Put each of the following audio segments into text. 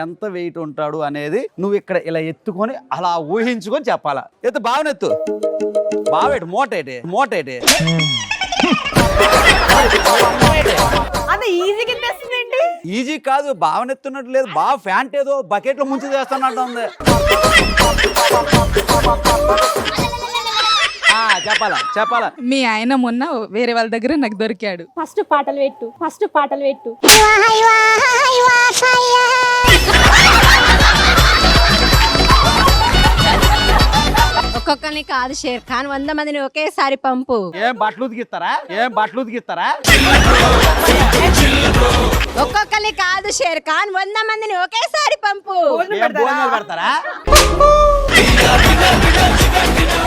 ఎంత వెయిట్ ఉంటాడు అనేది నువ్వు ఇక్కడ ఇలా ఎత్తుకొని అలా ఊహించుకొని చెప్పాలా. ఎత్తు బావనెత్తు, బావేటి మోటేటి మోటేటి అది ఈజీగా తెస్తుందండి. ఈజీ కాదు, బావనెత్తున్నట్టు లేదు, బావ ఫ్యాంట్ ఏదో బకెట్ లో ముంచి చేస్తున్నట్టు ఉంది. చెప్పాలా చెప్పాలా. మీ ఆయన మొన్న వేరే వాళ్ళ దగ్గర నాకు దొరికాడు. ఫస్ట్ పాటలు పెట్టు, ఫస్ట్ పాటలు పెట్టు. ఒక్కొక్కరిని కాదు షేర్ ఖాన్, 100 మందిని ఒకేసారి పంపు. ఏం బట్టలు ఉతికిస్తారా, ఏం బట్టలు ఉతికిస్తారా? ఒక్కొక్కరిని కాదు షేర్ ఖాన్, 100 మందిని ఒకేసారి పంపు. భోజనాలు పెడతారా?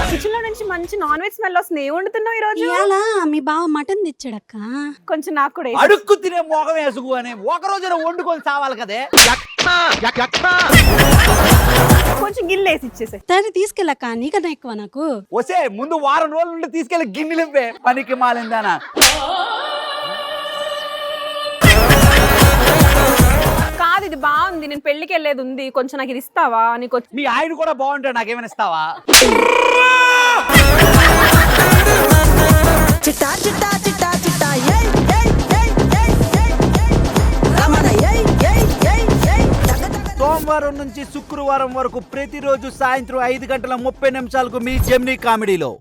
కిచెన్ లో నుంచి మంచి నాన్ వెజ్ స్మెల్ వస్తుంది. ఏం వండుతున్నావు ఈ రోజు? ఇయాల మీ బావ మటన్ తెచ్చాడక్క. కొంచెం నాకు కూడా వేయి. అడుక్కు తినే మోగం వేసుకు అని ఒక రోజున వండుకొని సావాలి కదే. కొంచెం గిన్నె వేసి ఇచ్చేసే. సరే తీసుకెళ్ళక్క, నీకన్నా ఎక్కువ నాకు. వసే ముందు వారం రోజుల నుండి తీసుకెళ్లి గిన్నెలివ్వే, పనికి మాలిందానా. కాదు ఇది బాగుంది, నేను పెళ్లికి వెళ్ళేది ఉంది, కొంచెం నాకు ఇది ఇస్తావా? నీకు మీ ఆయన కూడా బాగుంటాడు, నాకేమైనా ఇస్తావా? చిట్టా చిట్టా చిట్టా చిట్టా ఏయ్ ఏయ్ ఏయ్ ఏయ్ ఏయ్ రమణ ఏయ్ ఏయ్ ఏయ్ ఏయ్. సోమవారం నుంచి శుక్రవారం వరకు ప్రతిరోజు సాయంత్రం 5 గంటల 30 నిమిషాలకు మీ జెమినీ కామెడీలో.